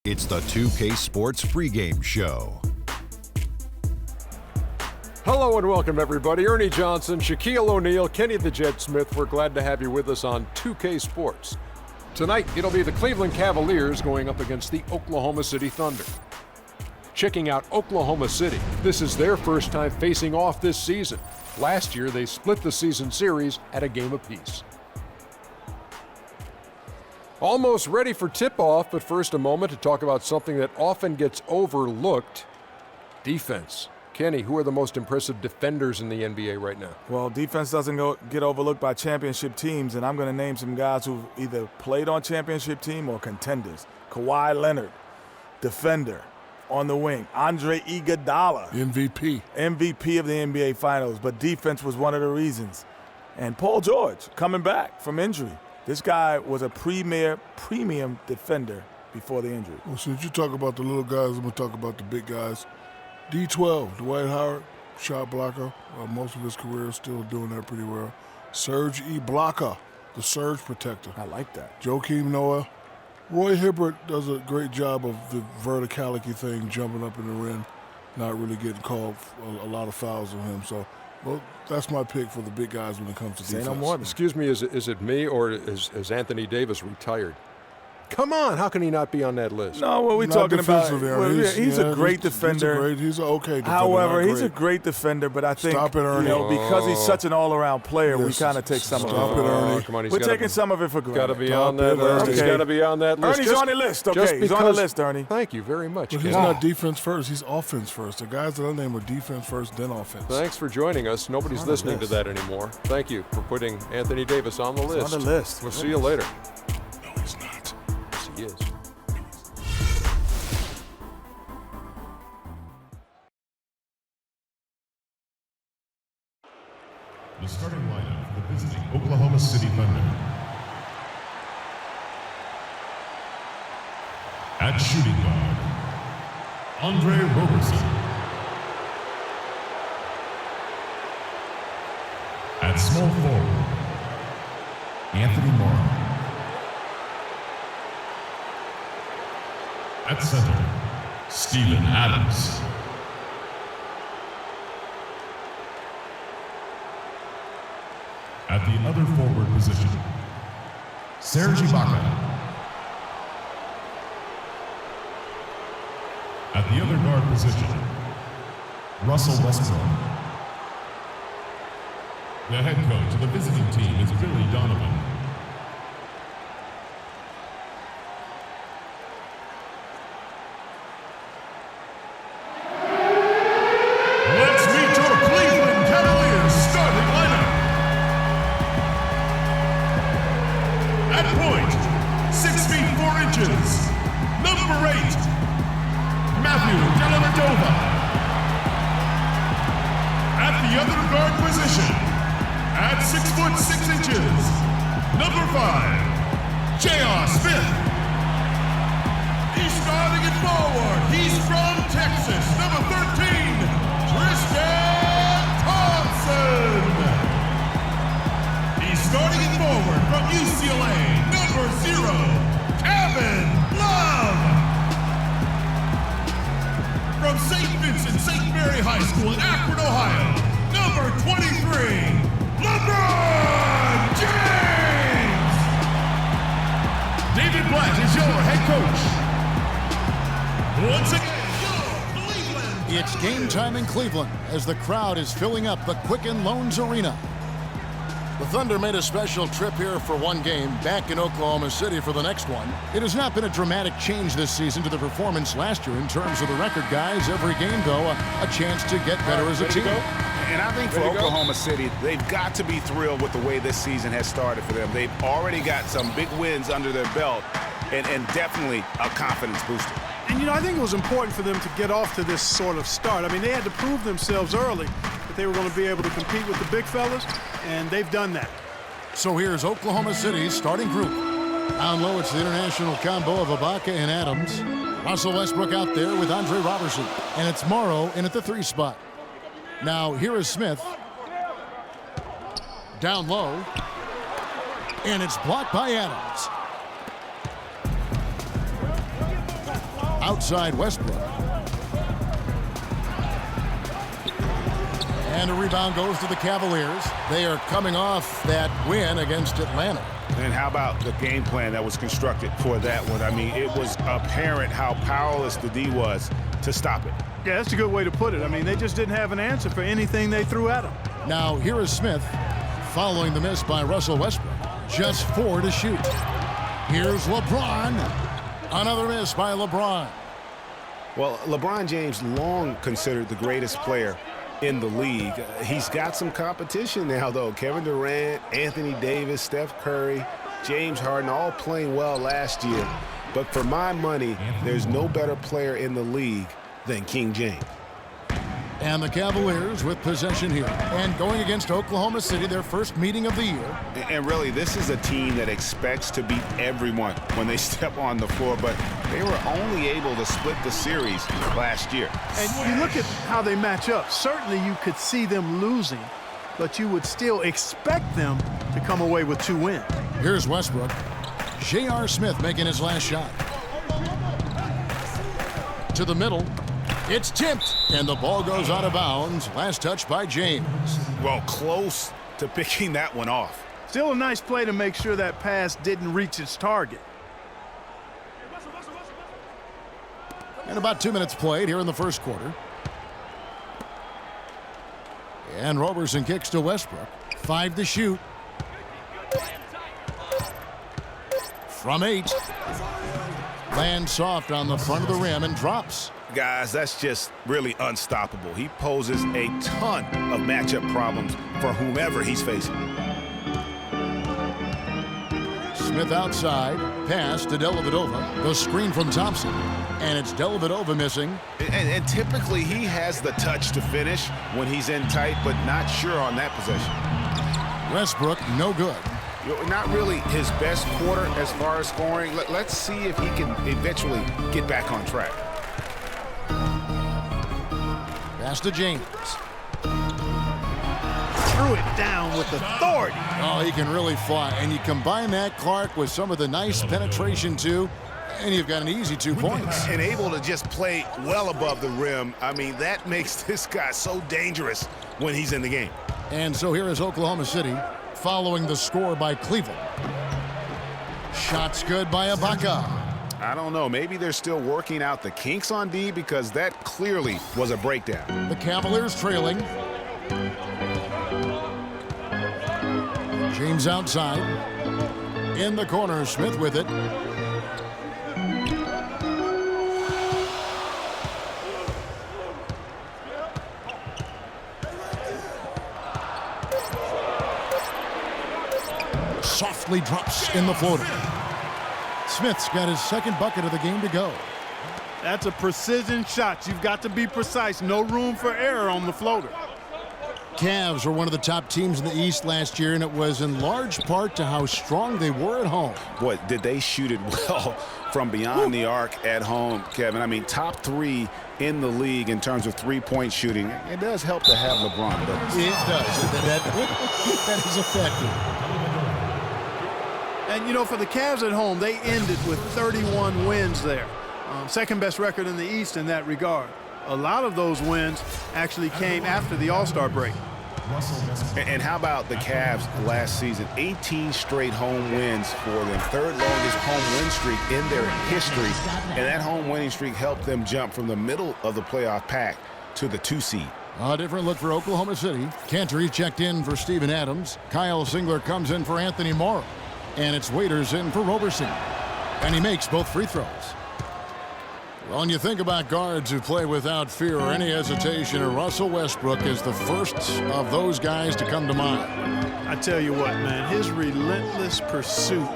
It's the 2K Sports pregame show. Hello and welcome, everybody. Ernie Johnson, Shaquille O'Neal, Kenny the Jet Smith. We're glad to have you with us on 2K Sports. Tonight, it'll be the Cleveland Cavaliers going up against the Oklahoma City Thunder. Checking out Oklahoma City, this is their first time facing off this season. Last year, they split the season series at a game apiece. Almost ready for tip-off, but first a moment to talk about something that often gets overlooked, defense. Kenny, who are the most impressive defenders in the NBA right now? Well, defense doesn't get overlooked by championship teams, and I'm going to name some guys who've either played on championship team or contenders. Kawhi Leonard, defender on the wing. Andre Iguodala, MVP of the NBA Finals, but defense was one of the reasons. And Paul George, coming back from injury. This guy was a premium defender before the injury. Well, since you talk about the little guys, I'm going to talk about the big guys. D12, Dwight Howard, shot blocker. Most of his career still doing that pretty well. Serge Ibaka, the surge protector. I like that. Joakim Noah. Roy Hibbert does a great job of the verticality thing, jumping up in the rim, not really getting called a lot of fouls on him. So, well, that's my pick for the big guys when it comes to defense. No more. Excuse me, is it me or is Anthony Davis retired? Come on, how can he not be on that list? No, what we're talking about, he's a great defender. He's an okay defender. However, he's a great defender, but I think, Stop it, Ernie. Because he's such an all-around player, we kind of take some of it. Stop it, Ernie. Come on, We're taking some of it for granted. Got to be on that list. Okay. He's got to be on that list. Ernie's on the list, okay? He's on the list, Ernie. Thank you very much. But he's not defense first. He's offense first. The guys that I name are defense first, then offense. Thanks for joining us. Nobody's listening to that anymore. Thank you for putting Anthony Davis on the list. On the list. We'll see you later. No, he's not. Yes, he is. The starting lineup for the visiting Oklahoma City Thunder. At shooting guard, Andre Roberson. At small forward, Anthony Morrow. At center, Steven Adams. At the other forward position, Serge Ibaka. At the other guard position, Russell Westbrook. The head coach of the visiting team is Billy Donovan. Let's meet your Cleveland Cavaliers starting lineup. At point, 6 feet 4 inches, number 8, Matthew Dellavedova. At the other guard position, at 6 foot 6 inches, number 5, J.R. Smith. He's starting it forward. He's from Texas, number 13, Tristan Thompson. He's starting it forward from UCLA, number 0, Kevin Love. From St. Vincent St. Mary High School in Akron, Ohio, number 23, LeBron James. David Blatt is your head coach. Once again, your Cleveland. It's game time in Cleveland as the crowd is filling up the Quicken Loans Arena. The Thunder made a special trip here for one game, back in Oklahoma City for the next one. It has not been a dramatic change this season to the performance last year in terms of the record, guys. Every game, though, a chance to get better as a team. And I think for Oklahoma City, they've got to be thrilled with the way this season has started for them. They've already got some big wins under their belt and definitely a confidence booster. And, I think it was important for them to get off to this sort of start. I mean, they had to prove themselves early that they were going to be able to compete with the big fellas, and they've done that. So here's Oklahoma City's starting group. Down low, it's the international combo of Ibaka and Adams. Russell Westbrook out there with Andre Roberson. And it's Morrow in at the 3 spot. Now, here is Smith. Down low. And it's blocked by Adams. outside Westbrook. And a rebound goes to the Cavaliers. They are coming off that win against Atlanta. And how about the game plan that was constructed for that one? I mean, it was apparent how powerless the D was to stop it. Yeah, that's a good way to put it. I mean, they just didn't have an answer for anything they threw at them. Now, here is Smith following the miss by Russell Westbrook. Just 4 to shoot. Here's LeBron. Another miss by LeBron. Well, LeBron James, long considered the greatest player in the league. He's got some competition now, though. Kevin Durant, Anthony Davis, Steph Curry, James Harden, all playing well last year. But for my money, there's no better player in the league than King James. And the Cavaliers with possession here. And going against Oklahoma City, their first meeting of the year. And really, this is a team that expects to beat everyone when they step on the floor, but they were only able to split the series last year. And you look at how they match up. Certainly you could see them losing, but you would still expect them to come away with 2 wins. Here's Westbrook. J.R. Smith making his last shot. To the middle. It's tipped, and the ball goes out of bounds. Last touch by James. Well, close to picking that one off. Still a nice play to make sure that pass didn't reach its target. And about 2 minutes played here in the first quarter. And Roberson kicks to Westbrook. 5 to shoot. From 8. Lands soft on the front of the rim and drops. Guys, that's just really unstoppable. He poses a ton of matchup problems for whomever he's facing. Smith outside. Pass to Dellavedova. The screen from Thompson. And it's Dellavedova missing. And typically he has the touch to finish when he's in tight, but not sure on that possession. Westbrook, no good. Not really his best quarter as far as scoring. Let's see if he can eventually get back on track. Pass to James. Threw it down with authority. Oh, he can really fly. And you combine that, Clark, with some of the nice penetration, too, and you've got an easy 2 points. And able to just play well above the rim. I mean, that makes this guy so dangerous when he's in the game. And so here is Oklahoma City following the score by Cleveland. Shots good by Ibaka. I don't know. Maybe they're still working out the kinks on D because that clearly was a breakdown. The Cavaliers trailing. James outside. In the corner, Smith with it. Softly drops in the floater. Smith's got his second bucket of the game to go. That's a precision shot. You've got to be precise. No room for error on the floater. Cavs were one of the top teams in the East last year, and it was in large part to how strong they were at home. Boy, did they shoot it well from beyond the arc at home, Kevin. I mean, top 3 in the league in terms of three-point shooting. It does help to have LeBron, doesn't it? It does. That is a factor. And, you know, for the Cavs at home, they ended with 31 wins there. Second best record in the East in that regard. A lot of those wins actually came after the All-Star break. And how about the Cavs last season? 18 straight home wins for them. Third longest home win streak in their history. And that home winning streak helped them jump from the middle of the playoff pack to the 2 seed. A different look for Oklahoma City. Cantor checked in for Steven Adams. Kyle Singler comes in for Anthony Morrow. And it's Waiters in for Roberson. And he makes both free throws. Well, when you think about guards who play without fear or any hesitation, Russell Westbrook is the first of those guys to come to mind. I tell you what, man, his relentless pursuit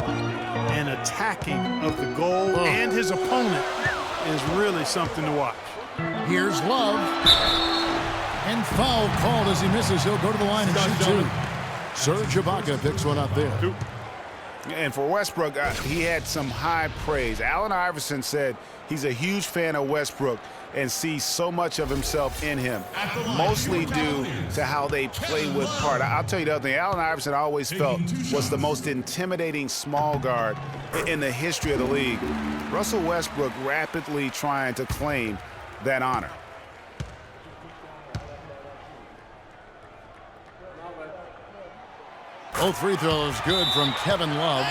and attacking of the goal and his opponent is really something to watch. Here's Love. And foul called as he misses. He'll go to the line and shoot 2. Serge Ibaka picks one up there. And for Westbrook, he had some high praise. Allen Iverson said he's a huge fan of Westbrook and sees so much of himself in him, mostly due to how they play with heart. I'll tell you the other thing, Allen Iverson I always felt was the most intimidating small guard in the history of the league. Russell Westbrook rapidly trying to claim that honor. Both free throws good from Kevin Love.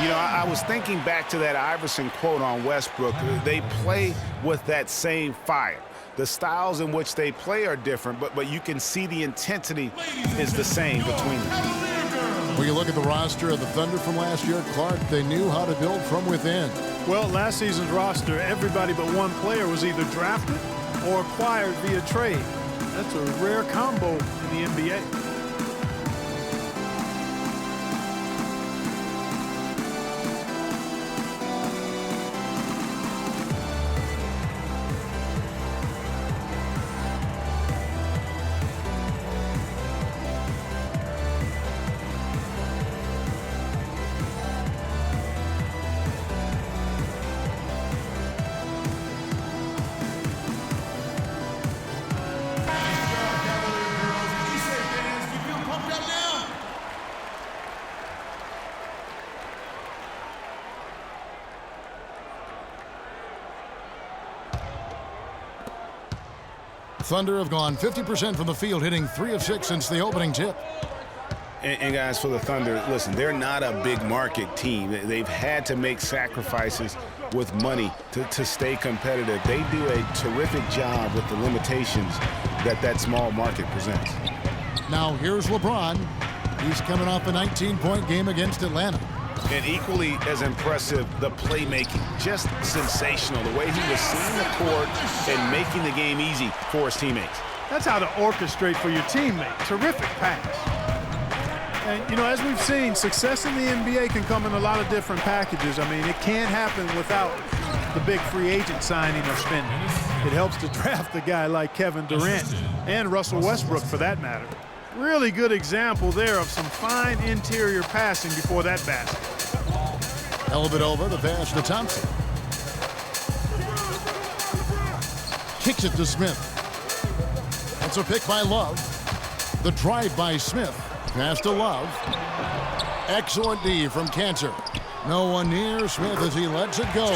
You know, I was thinking back to that Iverson quote on Westbrook. They play with that same fire. The styles in which they play are different, but you can see the intensity is the same between them. When you look at the roster of the Thunder from last year, Clark, they knew how to build from within. Well, last season's roster, everybody but one player was either drafted or acquired via trade. That's a rare combo in the NBA. Thunder have gone 50% from the field, hitting 3 of 6 since the opening tip. And guys, for the Thunder, listen, they're not a big market team. They've had to make sacrifices with money to stay competitive. They do a terrific job with the limitations that small market presents. Now here's LeBron. He's coming off a 19-point game against Atlanta. And equally as impressive, the playmaking. Just sensational, the way he was seeing the court and making the game easy for his teammates. That's how to orchestrate for your teammate. Terrific pass. And, you know, as we've seen, success in the NBA can come in a lot of different packages. I mean, it can't happen without the big free agent signing or spending. It helps to draft a guy like Kevin Durant and Russell Westbrook, for that matter. Really good example there of some fine interior passing before that basket. Elbit over the pass to Thompson. Kicks it to Smith. That's a pick by Love. The drive by Smith. Pass to Love. Excellent D from Cantor. No one near Smith as he lets it go.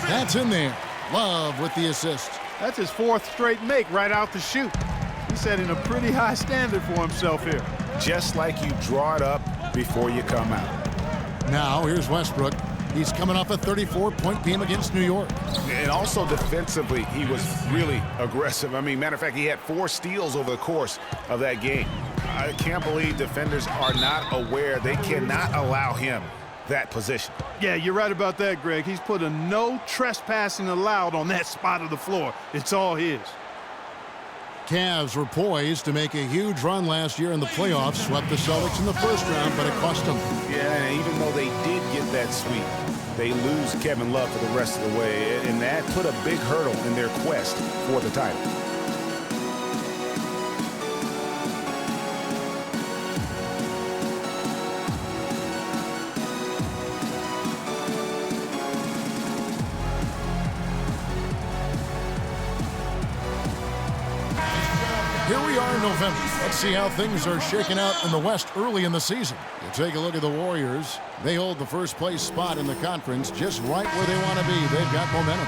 That's in there. Love with the assist. That's his 4th straight make right out the chute. He's setting a pretty high standard for himself here. Just like you draw it up before you come out. Now here's Westbrook. He's coming off a 34-point game against New York. And also defensively, he was really aggressive. I mean, matter of fact, he had 4 steals over the course of that game. I can't believe defenders are not aware. They cannot allow him that position. Yeah, you're right about that, Greg. He's put a no trespassing allowed on that spot of the floor. It's all his. Cavs were poised to make a huge run last year in the playoffs, swept the Celtics in the first round, but it cost them. Yeah, and even though they did get that sweep, they lose Kevin Love for the rest of the way, and that put a big hurdle in their quest for the title. Here we are in November. Let's see how things are shaking out in the West early in the season. You take a look at the Warriors. They hold the first place spot in the conference just right where they want to be. They've got momentum.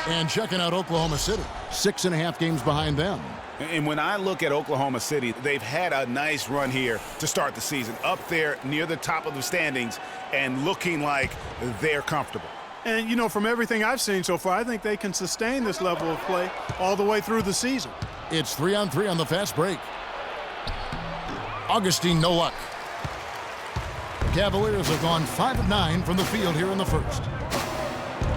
And checking out Oklahoma City, 6.5 games behind them. And when I look at Oklahoma City, they've had a nice run here to start the season. Up there near the top of the standings and looking like they're comfortable. And, you know, from everything I've seen so far, I think they can sustain this level of play all the way through the season. It's 3-on-3 on the fast break. Augustine, no luck. Cavaliers have gone 5 of 9 from the field here in the first.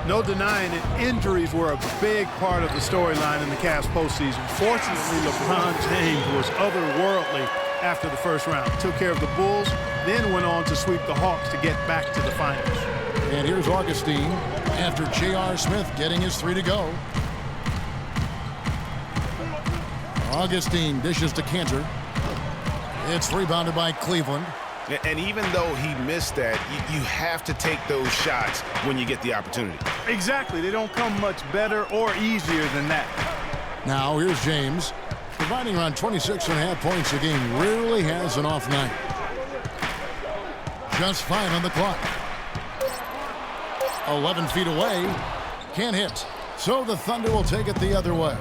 No denying it, injuries were a big part of the storyline in the Cavs postseason. Fortunately, LeBron James was otherworldly after the first round. Took care of the Bulls, then went on to sweep the Hawks to get back to the finals. And here's Augustine after J.R. Smith getting his 3 to go. Augustine dishes to Cantor. It's rebounded by Cleveland. And even though he missed that, you have to take those shots when you get the opportunity. Exactly. They don't come much better or easier than that. Now here's James, providing around 26.5 points a game. Rarely has an off night. Just 5 on the clock. 11 feet away. Can't hit. So the Thunder will take it the other way.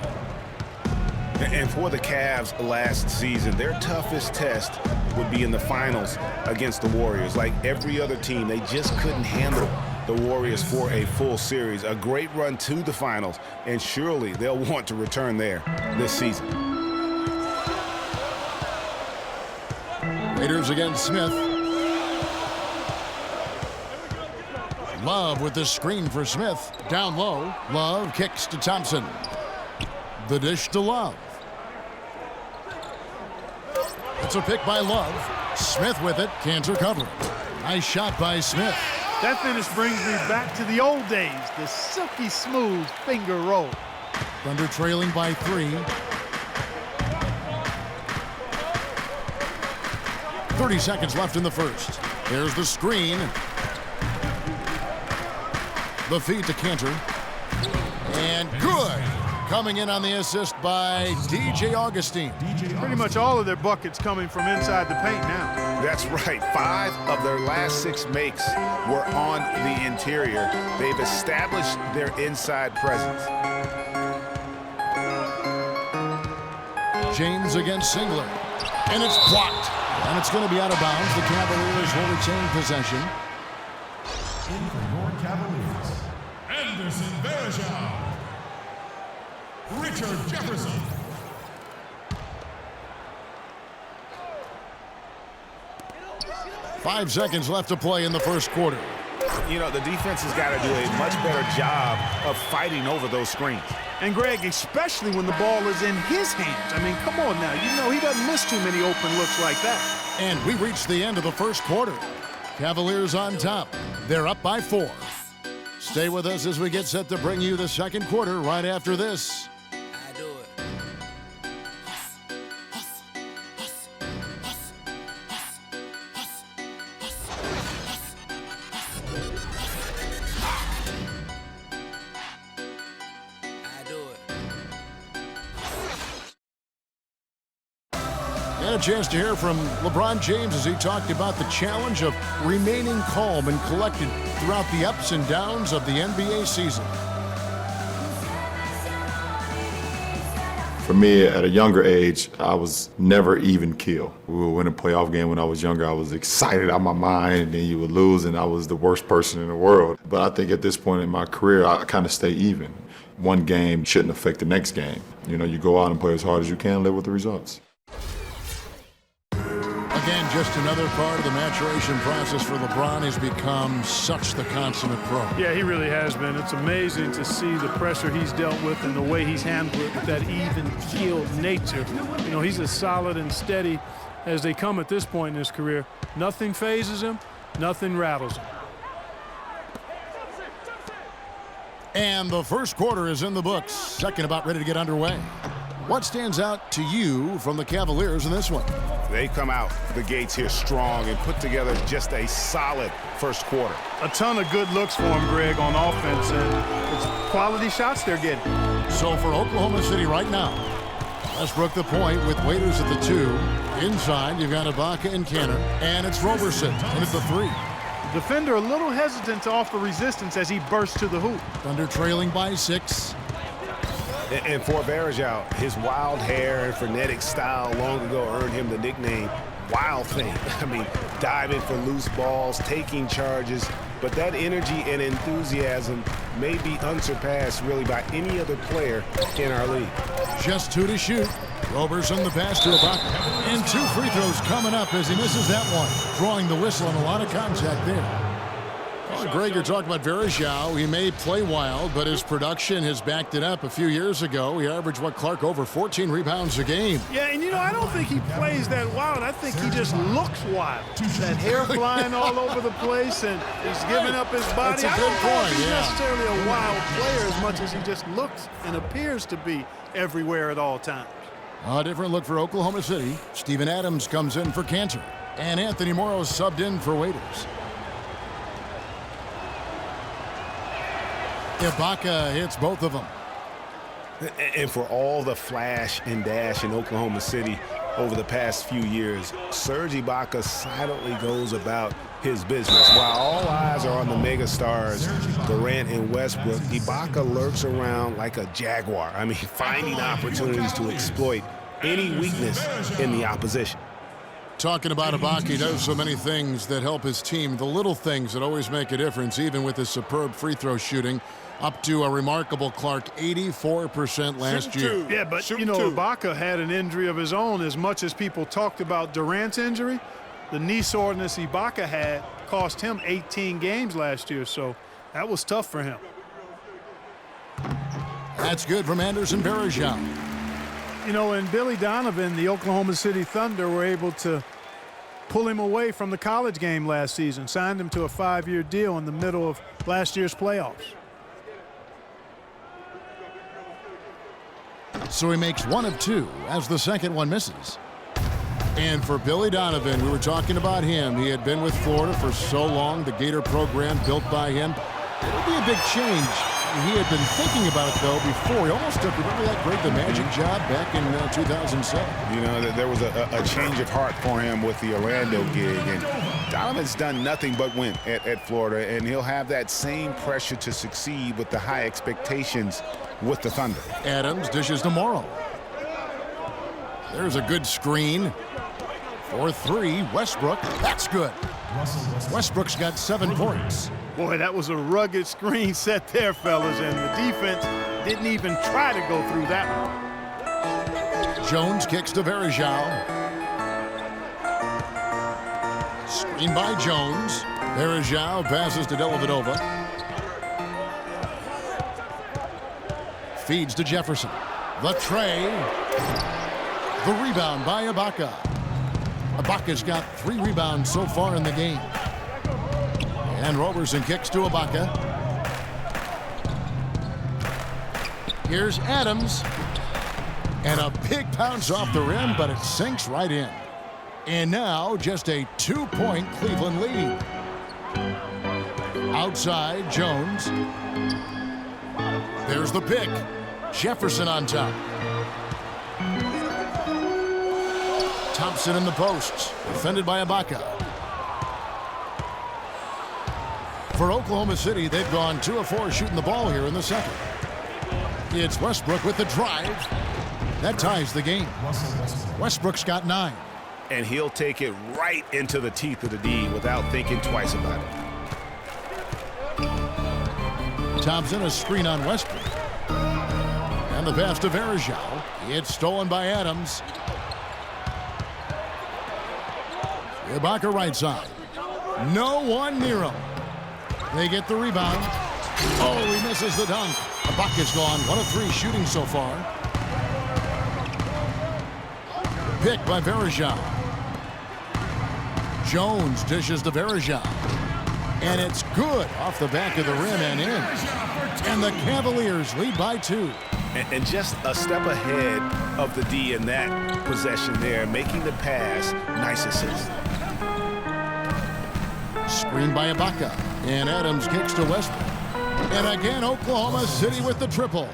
And for the Cavs last season, their toughest test would be in the finals against the Warriors. Like every other team, they just couldn't handle the Warriors for a full series. A great run to the finals, and surely they'll want to return there this season. Raiders against Smith. Love with the screen for Smith. Down low. Love kicks to Thompson. The dish to Love. It's a pick by Love. Smith with it. Can't recover. Nice shot by Smith. That finish brings me back to the old days. The silky smooth finger roll. Thunder trailing by 3. 30 seconds left in the first. There's the screen. The feed to Cantor. And good. Coming in on the assist by DJ Augustine. Pretty much all of their buckets coming from inside the paint now. That's right. 5 of their last 6 makes were on the interior. They've established their inside presence. James against Singler. And it's blocked. And it's going to be out of bounds. The Cavaliers will retain possession. In for your Cavaliers, Anderson Varejao, Richard Jefferson. Five seconds left to play in the first quarter. You know, the defense has got to do a much better job of fighting over those screens. And Greg, especially when the ball is in his hands. I mean, come on now. You know he doesn't miss too many open looks like that. And we reach the end of the first quarter. Cavaliers on top. They're up by 4. Stay with us as we get set to bring you the second quarter right after this. A chance to hear from LeBron James as he talked about the challenge of remaining calm and collected throughout the ups and downs of the NBA season. For me, at a younger age, I was never even keel. We would win a playoff game when I was younger. I was excited out of my mind, and then you would lose, and I was the worst person in the world. But I think at this point in my career, I kind of stay even. One game shouldn't affect the next game. You know, you go out and play as hard as you can, live with the results. Again, just another part of the maturation process for LeBron. He's become such the consummate pro. Yeah, he really has been. It's amazing to see the pressure he's dealt with and the way he's handled it with that even-keeled nature. You know, he's as solid and steady as they come at this point in his career. Nothing phases him. Nothing rattles him. And the first quarter is in the books. Second about ready to get underway. What stands out to you from the Cavaliers in this one? They come out the gates here strong and put together just a solid first quarter. A ton of good looks for him, Greg, on offense, and it's quality shots they're getting. So for Oklahoma City right now, Westbrook the point with Waiters at the 2. Inside, you've got Ibaka and Cantor, and it's Roberson in at the 3. Defender a little hesitant to offer resistance as he bursts to the hoop. Thunder trailing by 6. And for Varejao, his wild hair and frenetic style long ago earned him the nickname Wild Thing. I mean, diving for loose balls, taking charges, but that energy and enthusiasm may be unsurpassed really by any other player in our league. Just 2 to shoot. Roberson the pass to Ibaka. And 2 free throws coming up as he misses that one. Drawing the whistle and a lot of contact there. Well, Greg, you're talking about Varejao. He may play wild, but his production has backed it up. A few years ago, he averaged, Clark, over 14 rebounds a game. Yeah, and you know, I don't think he plays that wild. I think he just looks wild. That hair flying all over the place, and he's giving up his body. That's a good point, He's yeah. necessarily a wild player as much as he just looks and appears to be everywhere at all times. A different look for Oklahoma City. Steven Adams comes in for Cantor. And Anthony Morrow subbed in for Waiters. Ibaka hits both of them. And for all the flash and dash in Oklahoma City over the past few years, Serge Ibaka silently goes about his business. While all eyes are on the megastars, Durant and Westbrook, Ibaka lurks around like a jaguar. I mean, finding opportunities to exploit any weakness in the opposition. Talking about Ibaka, he does so many things that help his team. The little things that always make a difference, even with his superb free throw shooting. Up to a remarkable, Clark, 84% last year. Yeah, but, you know, Ibaka had an injury of his own. As much as people talked about Durant's injury, the knee soreness Ibaka had cost him 18 games last year, so that was tough for him. That's good from Anderson Varejao. You know, and Billy Donovan, the Oklahoma City Thunder, were able to pull him away from the college game last season, signed him to a 5-year deal in the middle of last year's playoffs. So he makes 1 of 2 as the second one misses. And for Billy Donovan, we were talking about him. He had been with Florida for so long, the Gator program built by him. It'll be a big change. He had been thinking about it, though, before. He almost took, remember that Greg the Magic job back in 2007? You know, there was a change of heart for him with the Orlando gig. And Donovan's done nothing but win at Florida, and he'll have that same pressure to succeed with the high expectations with the Thunder. Adams dishes to Morrow. There's a good screen. For 3, Westbrook. That's good. Westbrook's got 7 points. Boy, that was a rugged screen set there, fellas, and the defense didn't even try to go through that one. Jones kicks to Varejao. Screen by Jones. Varejao passes to Dellavedova. Feeds to Jefferson. The tray. The rebound by Ibaka. Ibaka's got 3 rebounds so far in the game. And Roberson kicks to Ibaka. Here's Adams. And a big bounce off the rim, but it sinks right in. And now just a 2-point Cleveland lead. Outside, Jones. There's the pick. Jefferson on top. Thompson in the posts, defended by Ibaka. For Oklahoma City, they've gone 2 of 4 shooting the ball here in the second. It's Westbrook with the drive. That ties the game. Westbrook's got 9. And he'll take it right into the teeth of the D without thinking twice about it. Thompson, a screen on Westbrook. And the pass to Varejao. It's stolen by Adams. Ibaka right side. No one near him. They get the rebound. Oh, he misses the dunk. Ibaka's gone 1 of 3 shooting so far. Pick by Varejao. Jones dishes to Varejao. And it's good off the back of the rim and in. And the Cavaliers lead by 2. And just a step ahead of the D in that possession there, making the pass. Nice assist. Screen by Ibaka. And Adams kicks to Westbrook. And again, Oklahoma City with the triple.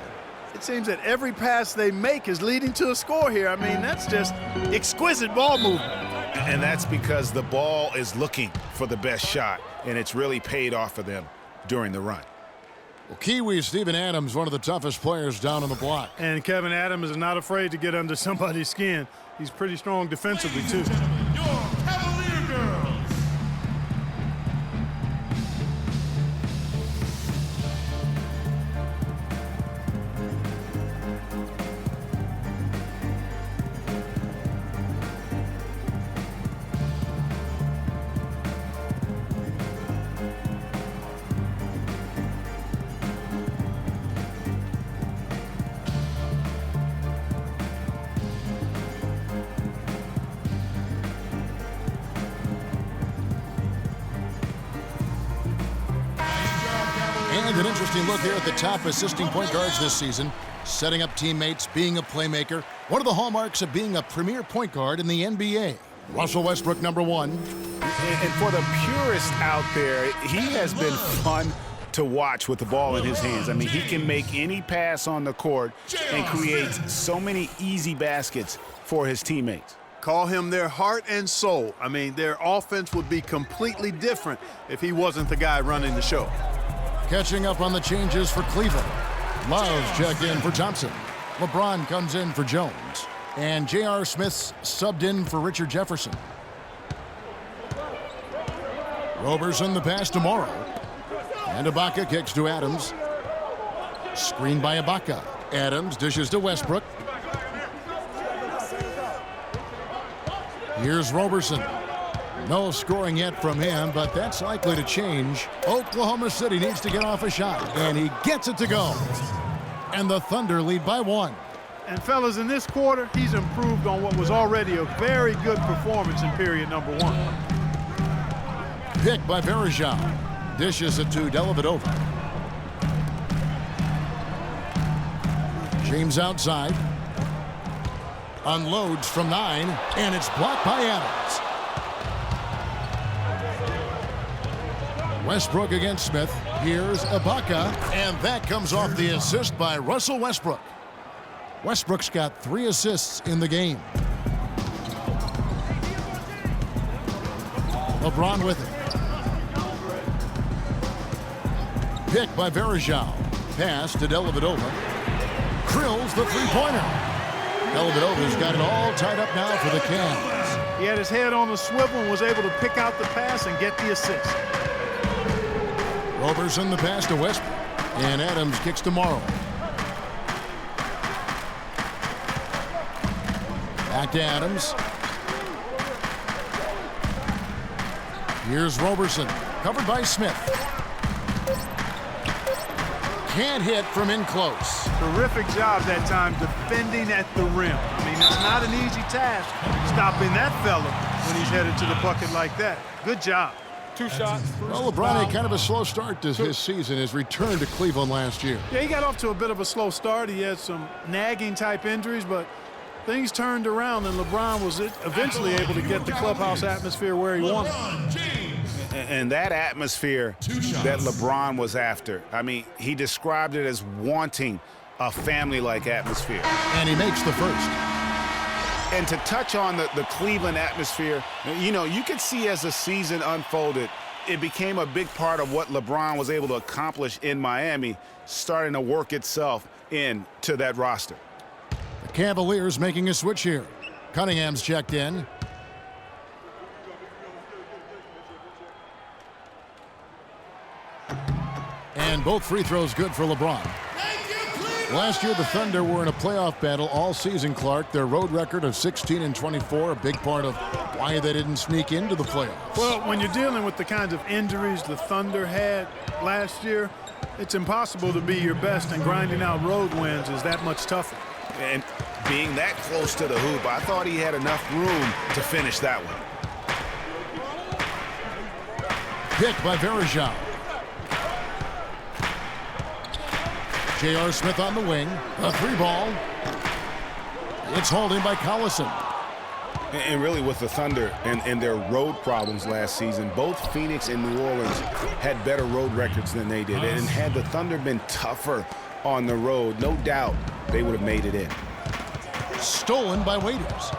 It seems that every pass they make is leading to a score here. I mean, that's just exquisite ball movement. And that's because the ball is looking for the best shot, and it's really paid off for them during the run. Well, Kiwi Steven Adams, one of the toughest players down on the block. And Kevin Adams is not afraid to get under somebody's skin. He's pretty strong defensively, too. Your Cavalier girls. And an interesting look here at the top assisting point guards this season. Setting up teammates, being a playmaker. One of the hallmarks of being a premier point guard in the NBA. Russell Westbrook, number 1. And for the purist out there, he has been fun to watch with the ball in his hands. I mean, he can make any pass on the court and create so many easy baskets for his teammates. Call him their heart and soul. I mean, their offense would be completely different if he wasn't the guy running the show. Catching up on the changes for Cleveland. Love checked in for Thompson. LeBron comes in for Jones. And J.R. Smith's subbed in for Richard Jefferson. Roberson the pass to Morrow. And Ibaka kicks to Adams. Screen by Ibaka. Adams dishes to Westbrook. Here's Roberson. No scoring yet from him, but that's likely to change. Oklahoma City needs to get off a shot, and he gets it to go. And the Thunder lead by 1. And fellas, in this quarter, he's improved on what was already a very good performance in period number 1. Pick by Varejao. Dishes it to Dellavedova. James outside. Unloads from 9, and it's blocked by Adams. Westbrook against Smith. Here's Ibaka, and that comes off the assist by Russell Westbrook. Westbrook's got 3 assists in the game. LeBron with it. Pick by Varejao. Pass to Dellavedova. Drills the three-pointer. Dellavedova's got it all tied up now for the Cavs. He had his head on the swivel and was able to pick out the pass and get the assist. Roberson the pass to Westbrook. And Adams kicks to Morrow. Back to Adams. Here's Roberson. Covered by Smith. Can't hit from in close. Terrific job that time defending at the rim. I mean, it's not an easy task stopping that fella when he's headed to the bucket like that. Good job. 2 shots. Well, LeBron had kind of a slow start to his season. His return to Cleveland last year. Yeah, he got off to a bit of a slow start. He had some nagging type injuries, but things turned around and LeBron was eventually able to get the clubhouse atmosphere where he wanted. And that atmosphere that LeBron was after, I mean, he described it as wanting a family-like atmosphere. And he makes the first. And to touch on the Cleveland atmosphere, you know, you could see as the season unfolded, it became a big part of what LeBron was able to accomplish in Miami, starting to work itself into that roster. The Cavaliers making a switch here. Cunningham's checked in. And both free throws good for LeBron. Last year, the Thunder were in a playoff battle all season, Clark. Their road record of 16-24, a big part of why they didn't sneak into the playoffs. Well, when you're dealing with the kinds of injuries the Thunder had last year, it's impossible to be your best, and grinding out road wins is that much tougher. And being that close to the hoop, I thought he had enough room to finish that one. Pick by Varejao. J.R. Smith on the wing. A 3-ball. It's holding by Collison. And really with the Thunder and their road problems last season, both Phoenix and New Orleans had better road records than they did. And had the Thunder been tougher on the road, no doubt they would have made it in. Stolen by Waiters.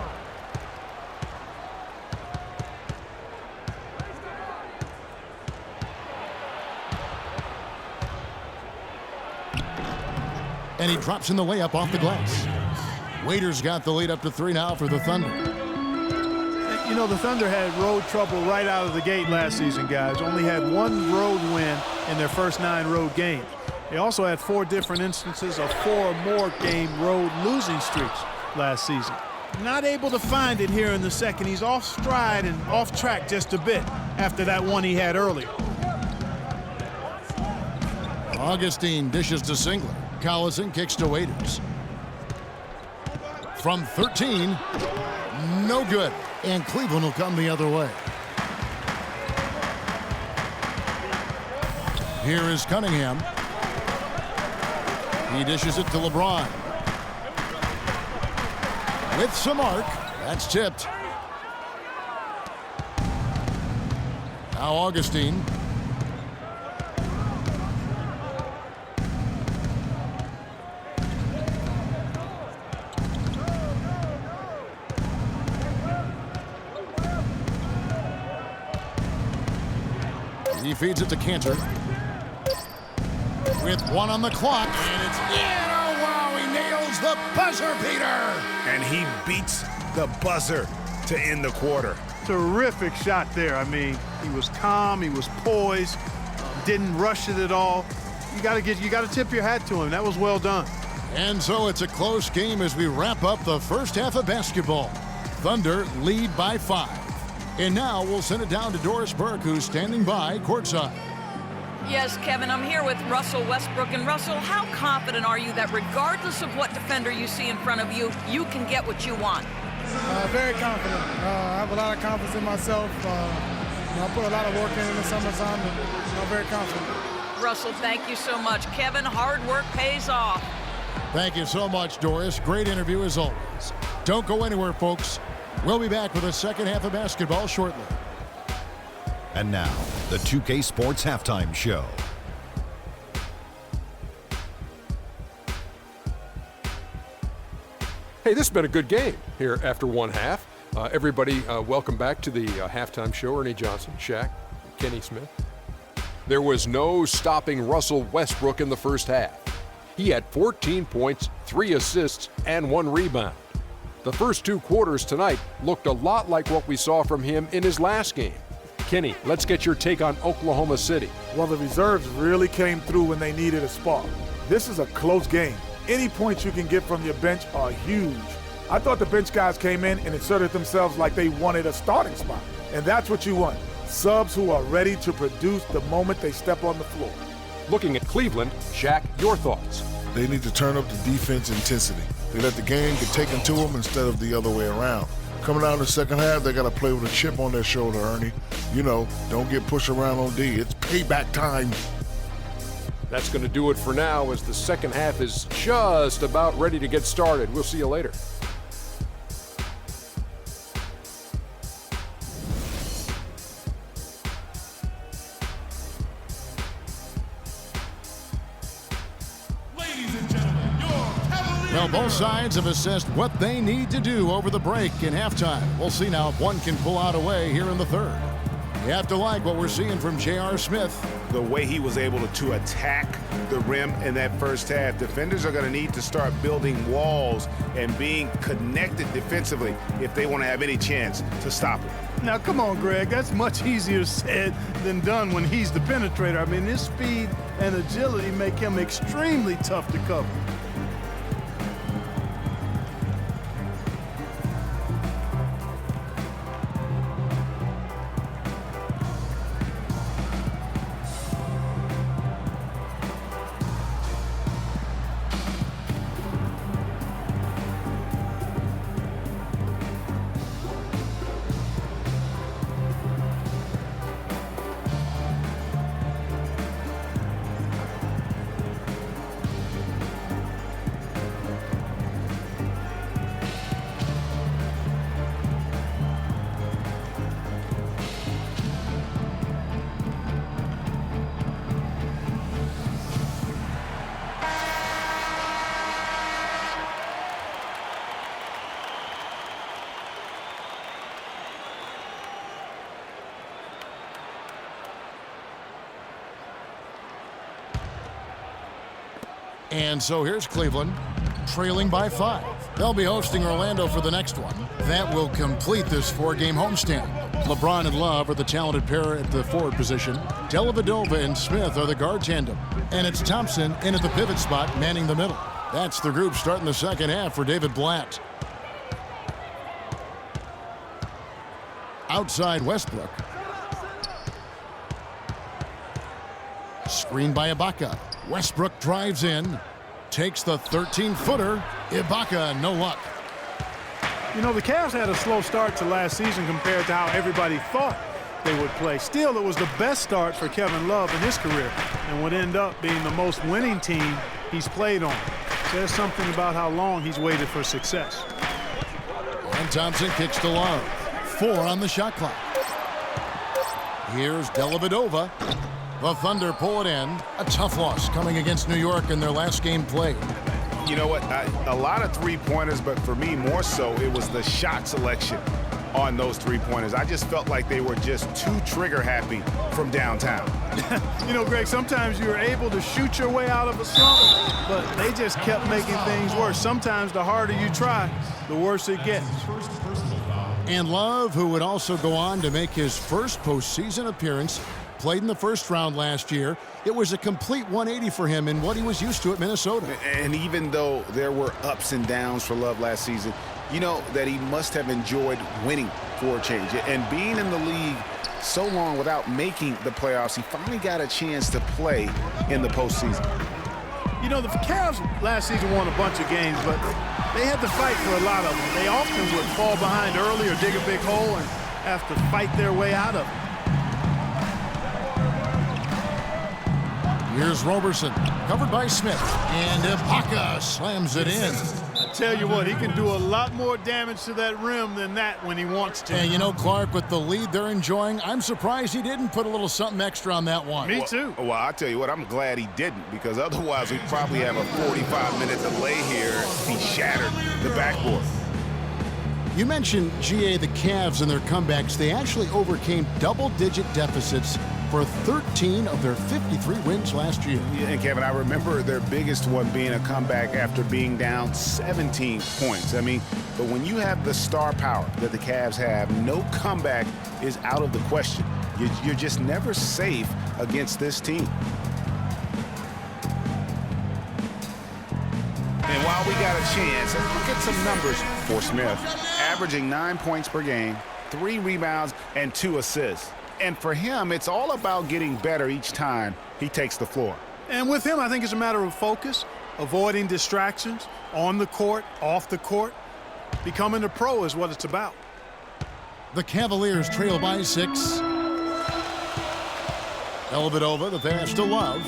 And he drops in the layup off the glass. Waiters got the lead up to 3 now for the Thunder. You know, the Thunder had road trouble right out of the gate last season, guys. Only had 1 road win in their first 9 road games. They also had 4 different instances of 4 or more game road losing streaks last season. Not able to find it here in the second. He's off stride and off track just a bit after that one he had earlier. Augustine dishes to Singler. Collison kicks to Waiters. From 13, no good. And Cleveland will come the other way. Here is Cunningham. He dishes it to LeBron. With some arc, that's tipped. Now Augustine. He feeds it to Cantor. With 1 on the clock, and it's in. Oh, wow, he nails the buzzer beater. And he beats the buzzer to end the quarter. Terrific shot there. I mean, he was calm, he was poised, didn't rush it at all. You got to tip your hat to him. That was well done. And so it's a close game as we wrap up the first half of basketball. Thunder lead by 5. And now we'll send it down to Doris Burke, who's standing by courtside. Yes, Kevin, I'm here with Russell Westbrook. And Russell, how confident are you that regardless of what defender you see in front of you, you can get what you want? Very confident. I have a lot of confidence in myself. I put a lot of work in the summertime, and I'm very confident. Russell, thank you so much. Kevin, hard work pays off. Thank you so much, Doris. Great interview as always. Don't go anywhere, folks. We'll be back with the second half of basketball shortly. And now, the 2K Sports Halftime Show. Hey, this has been a good game here after one half. Everybody, welcome back to the halftime show. Ernie Johnson, Shaq, Kenny Smith. There was no stopping Russell Westbrook in the first half. He had 14 points, 3 assists, and 1 rebound. The first 2 quarters tonight looked a lot like what we saw from him in his last game. Kenny, let's get your take on Oklahoma City. Well, the reserves really came through when they needed a spark. This is a close game. Any points you can get from your bench are huge. I thought the bench guys came in and inserted themselves like they wanted a starting spot. And that's what you want. Subs who are ready to produce the moment they step on the floor. Looking at Cleveland, Shaq, your thoughts. They need to turn up the defense intensity. They let the game get taken to them instead of the other way around. Coming out in the second half, they got to play with a chip on their shoulder, Ernie. You know, don't get pushed around on D. It's payback time. That's going to do it for now as the second half is just about ready to get started. We'll see you later. Well, both sides have assessed what they need to do over the break in halftime. We'll see now if one can pull out away here in the third. You have to like what we're seeing from J.R. Smith. The way he was able to attack the rim in that first half. Defenders are going to need to start building walls and being connected defensively if they want to have any chance to stop him. Now, come on, Greg. That's much easier said than done when he's the penetrator. I mean, his speed and agility make him extremely tough to cover. And so here's Cleveland, trailing by 5. They'll be hosting Orlando for the next one. That will complete this 4-game homestand. LeBron and Love are the talented pair at the forward position. Dellavedova and Smith are the guard tandem. And it's Thompson in at the pivot spot, manning the middle. That's the group starting the second half for David Blatt. Outside Westbrook. Screen by Ibaka. Westbrook drives in, takes the 13-footer. Ibaka, no luck. You know, the Cavs had a slow start to last season compared to how everybody thought they would play. Still, it was the best start for Kevin Love in his career and would end up being the most winning team he's played on. Says something about how long he's waited for success. And Thompson kicks to Love. 4 on the shot clock. Here's Dellavedova. The Thunder pull it in. A tough loss coming against New York in their last game played. You know what? A lot of three-pointers, but for me, more so, it was the shot selection on those three-pointers. I just felt like they were just too trigger-happy from downtown. You know, Greg, sometimes you're able to shoot your way out of a slump, but they just kept making things worse. Sometimes the harder you try, the worse it gets. And Love, who would also go on to make his first postseason appearance, played in the first round last year. It was a complete 180 for him in what he was used to at Minnesota. And even though there were ups and downs for Love last season, you know that he must have enjoyed winning for a change. And being in the league so long without making the playoffs, he finally got a chance to play in the postseason. You know, the Cavs last season won a bunch of games, but they had to fight for a lot of them. They often would fall behind early or dig a big hole and have to fight their way out of it. Here's Roberson, covered by Smith, and Ibaka slams it in. I tell you what, he can do a lot more damage to that rim than that when he wants to. And you know, Clark, with the lead they're enjoying, I'm surprised he didn't put a little something extra on that one. Me too. Well, I'll tell you what, I'm glad he didn't, because otherwise we'd probably have a 45-minute delay here if he shattered the backboard. You mentioned, GA, the Cavs and their comebacks. They actually overcame double-digit deficits for 13 of their 53 wins last year. Yeah, and Kevin, I remember their biggest one being a comeback after being down 17 points. I mean, but when you have the star power that the Cavs have, no comeback is out of the question. You're just never safe against this team. And while we got a chance, let's look at some numbers for Smith. Averaging 9 points per game, 3 rebounds, and 2 assists. And for him, it's all about getting better each time he takes the floor. And with him, I think it's a matter of focus, avoiding distractions, on the court, off the court. Becoming a pro is what it's about. The Cavaliers trail by 6. Dellavedova, the pass to Love.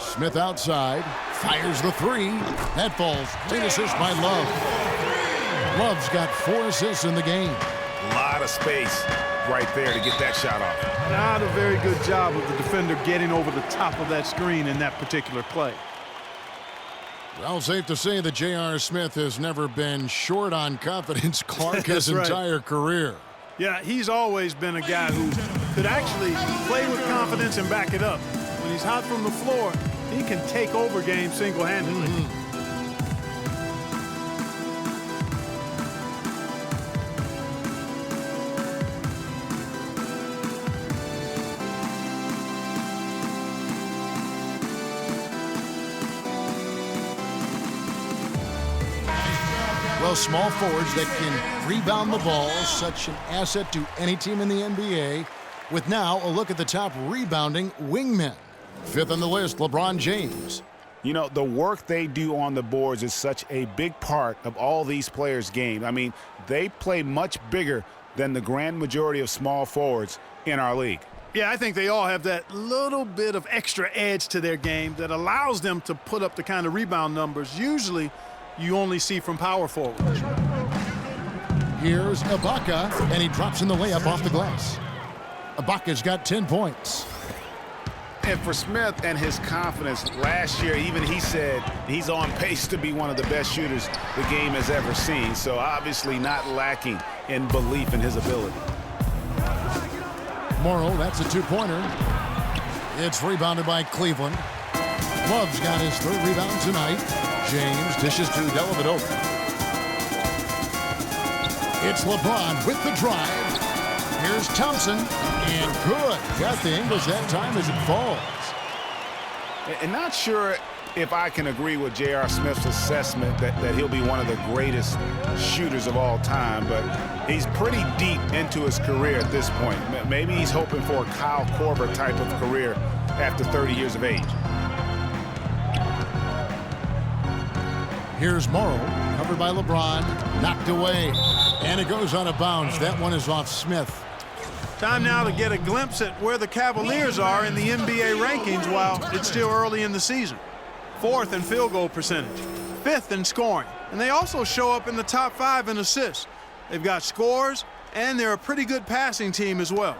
Smith outside, fires the 3. That falls. Clean assist by Love. Love's got 4 assists in the game. A lot of space right there to get that shot off. Not a very good job of the defender getting over the top of that screen in that particular play. Well, safe to say that J.R. Smith has never been short on confidence, Clark, his entire career. Yeah, he's always been a guy who could actually play with confidence and back it up. When he's hot from the floor, he can take over games single-handedly. Well, small forwards that can rebound the ball, such an asset to any team in the NBA. With now a look at the top rebounding wingmen. 5th on the list, LeBron James. You know, the work they do on the boards is such a big part of all these players' game. I mean, they play much bigger than the grand majority of small forwards in our league. Yeah, I think they all have that little bit of extra edge to their game that allows them to put up the kind of rebound numbers usually you only see from power forwards. Here's Ibaka, and he drops in the layup off the glass. Ibaka's got 10 points. And for Smith and his confidence, last year even he said he's on pace to be one of the best shooters the game has ever seen. So obviously not lacking in belief in his ability. Morrow, that's a 2-pointer. It's rebounded by Cleveland. Love's got his 3rd rebound tonight. James dishes to Dellavedova. It's LeBron with the drive. Here's Thompson, and good. Got the English that time as it falls. And not sure if I can agree with J.R. Smith's assessment that he'll be one of the greatest shooters of all time, but he's pretty deep into his career at this point. Maybe he's hoping for a Kyle Korver type of career after 30 years of age. Here's Morrow, covered by LeBron, knocked away, and it goes out of bounds. That one is off Smith. Time now to get a glimpse at where the Cavaliers are in the NBA rankings while it's still early in the season. 4th in field goal percentage, 5th in scoring, and they also show up in the top 5 in assists. They've got scores, and they're a pretty good passing team as well.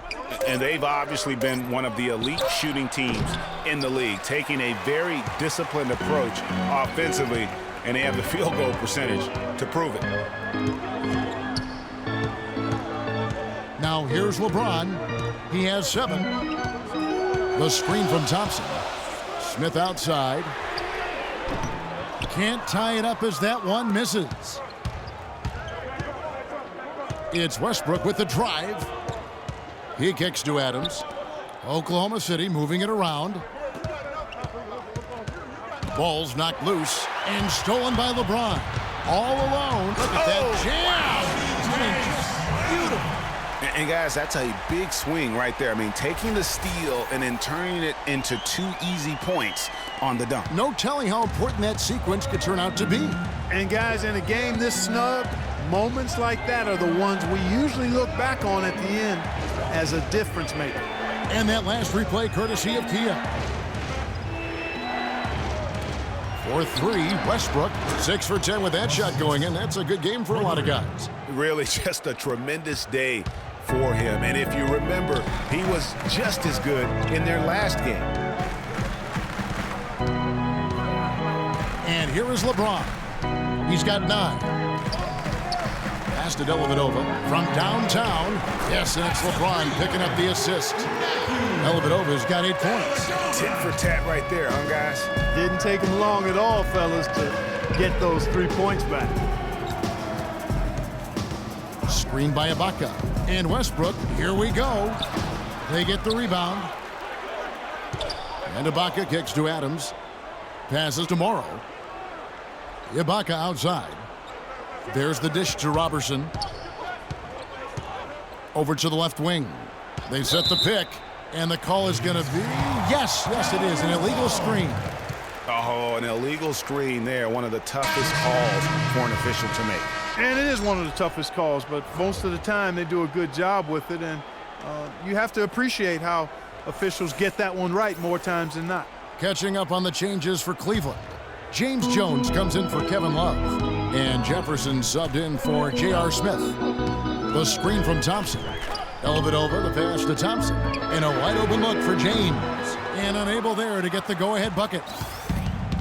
And they've obviously been one of the elite shooting teams in the league, taking a very disciplined approach offensively, and they have the field goal percentage to prove it. Now here's LeBron. He has 7. The screen from Thompson. Smith outside. Can't tie it up as that one misses. It's Westbrook with the drive. He kicks to Adams. Oklahoma City moving it around. Ball's knocked loose and stolen by LeBron. All alone. Look at that jam. Beautiful. And guys, that's a big swing right there. I mean, taking the steal and then turning it into 2 easy points on the dunk. No telling how important that sequence could turn out to be. And guys, in a game this snug, moments like that are the ones we usually look back on at the end as a difference maker. And that last replay courtesy of Kia. For 3, Westbrook. 6 for 10 with that shot going in. That's a good game for a lot of guys. Really just a tremendous day for him. And if you remember, he was just as good in their last game. And here is LeBron. He's got 9. Pass to Dellavedova from downtown. Yes, and it's LeBron picking up the assist. Dellavedova's got 8 points. Tit for tat right there, huh, guys? Didn't take him long at all, fellas, to get those 3 points back. Screen by Ibaka. And Westbrook, here we go. They get the rebound. And Ibaka kicks to Adams. Passes to Morrow. Ibaka outside. There's the dish to Robertson. Over to the left wing. They set the pick. And the call is going to be, yes, it is, an illegal screen. Oh, an illegal screen there. One of the toughest calls for an official to make. And it is one of the toughest calls, but most of the time they do a good job with it. And you have to appreciate how officials get that one right more times than not. Catching up on the changes for Cleveland. James Jones comes in for Kevin Love. And Jefferson subbed in for J.R. Smith. The screen from Thompson. Dellavedova, the pass to Thompson. And a wide open look for James. And unable there to get the go-ahead bucket.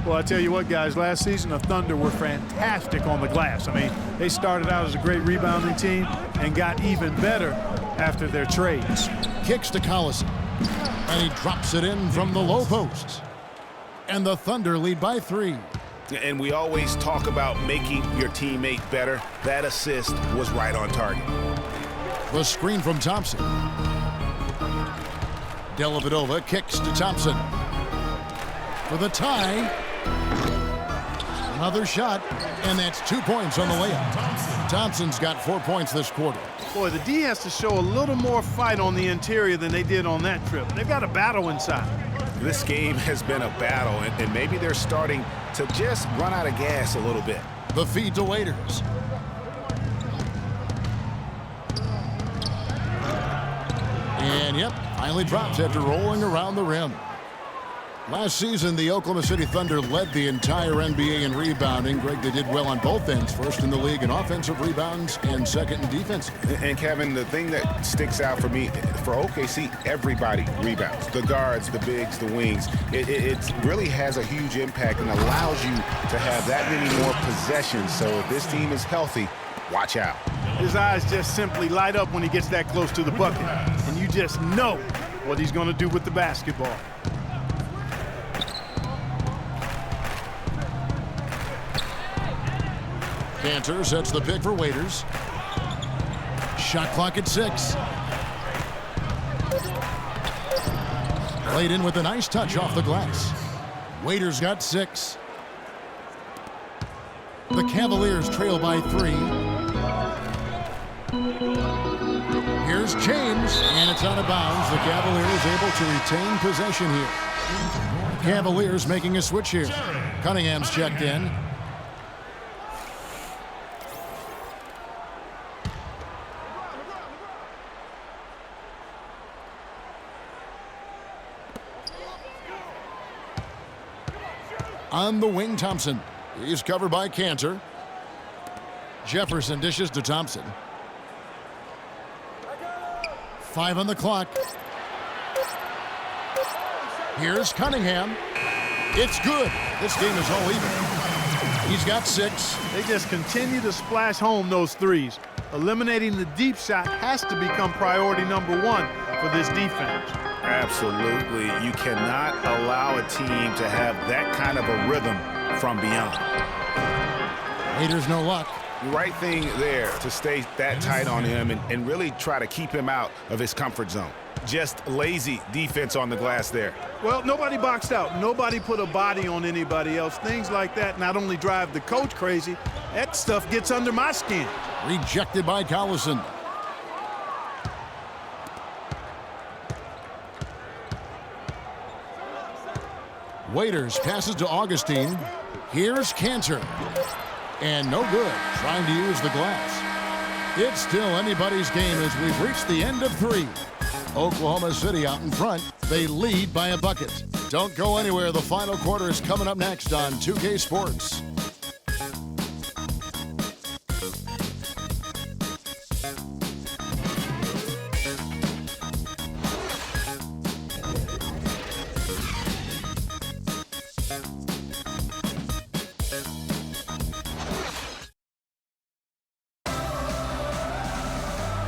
Well, I tell you what, guys, last season the Thunder were fantastic on the glass. I mean, they started out as a great rebounding team and got even better after their trades. Kicks to Collison. And he drops it in from the low post. And the Thunder lead by 3. And we always talk about making your teammate better. That assist was right on target. The screen from Thompson. Dellavedova kicks to Thompson. For the tie. Another shot, and that's 2 points on the layup. Thompson's got 4 points this quarter. Boy, the D has to show a little more fight on the interior than they did on that trip. They've got a battle inside. This game has been a battle, and maybe they're starting to just run out of gas a little bit. The feed to Waiters. And yep, finally drops after rolling around the rim. Last season, the Oklahoma City Thunder led the entire NBA in rebounding. Greg, they did well on both ends. First in the league in offensive rebounds and second in defense. And Kevin, the thing that sticks out for me, for OKC, everybody rebounds. The guards, the bigs, the wings. It really has a huge impact and allows you to have that many more possessions. So if this team is healthy, watch out. His eyes just simply light up when he gets that close to the bucket. And you just know what he's going to do with the basketball. Cantor sets the pick for Waiters. Shot clock at 6. Played in with a nice touch off the glass. Waiters got 6. The Cavaliers trail by 3. Here's James, and it's out of bounds. The Cavaliers able to retain possession here. Cavaliers making a switch here. Cunningham's checked in. On the wing, Thompson. He's covered by Cantor. Jefferson dishes to Thompson. 5 on the clock. Here's Cunningham. It's good. This game is all even. He's got 6. They just continue to splash home those threes. Eliminating the deep shot has to become priority number 1 for this defense. Absolutely. You cannot allow a team to have that kind of a rhythm from beyond. Raiders no luck. The right thing there to stay that tight on him and really try to keep him out of his comfort zone. Just lazy defense on the glass there. Well, nobody boxed out. Nobody put a body on anybody else. Things like that not only drive the coach crazy, that stuff gets under my skin. Rejected by Collison. Waiters passes to Augustine. Here's Cantor. And no good, trying to use the glass. It's still anybody's game as we've reached the end of 3. Oklahoma City out in front. They lead by a bucket. Don't go anywhere. The final quarter is coming up next on 2K Sports.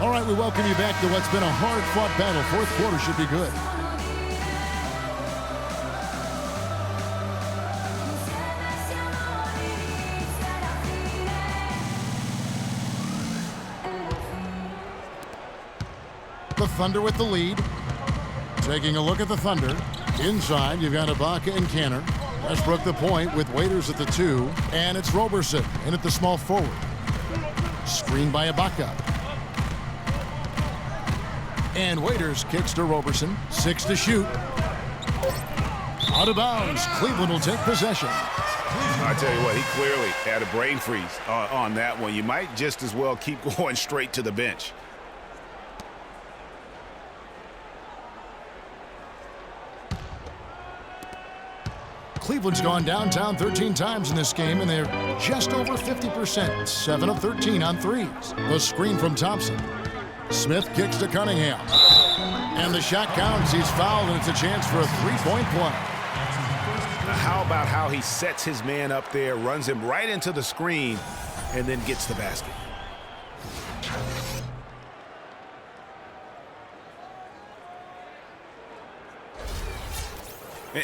All right, we welcome you back to what's been a hard-fought battle. Fourth quarter should be good. The Thunder with the lead. Taking a look at the Thunder. Inside, you've got Ibaka and Cantor. Westbrook the point with Waiters at the 2. And it's Roberson in at the small forward. Screen by Ibaka. And Waiters kicks to Roberson. 6 to shoot. Out of bounds. Cleveland will take possession. I tell you what, he clearly had a brain freeze on that one. You might just as well keep going straight to the bench. Cleveland's gone downtown 13 times in this game, and they're just over 50%. 7 of 13 on threes. The screen from Thompson. Smith kicks to Cunningham. And the shot counts. He's fouled, and it's a chance for a three-point play. How about how he sets his man up there, runs him right into the screen, and then gets the basket.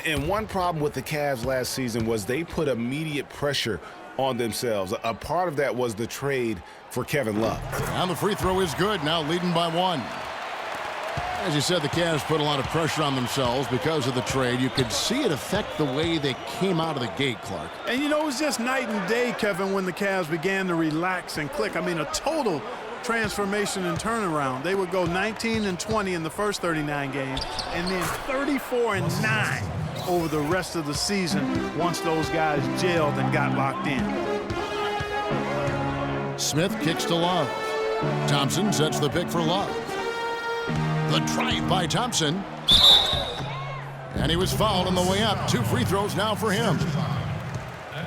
And one problem with the Cavs last season was they put immediate pressure on themselves. A part of that was the trade for Kevin Love. And the free throw is good, now leading by 1. As you said, the Cavs put a lot of pressure on themselves because of the trade. You could see it affect the way they came out of the gate, Clark. And, you know, it was just night and day, Kevin, when the Cavs began to relax and click. I mean, a total transformation and turnaround. They would go 19-20 in the first 39 games and then 34-9 over the rest of the season once those guys gelled and got locked in. Smith kicks to Love. Thompson sets the pick for Love. The drive by Thompson. And he was fouled on the way up. 2 free throws now for him.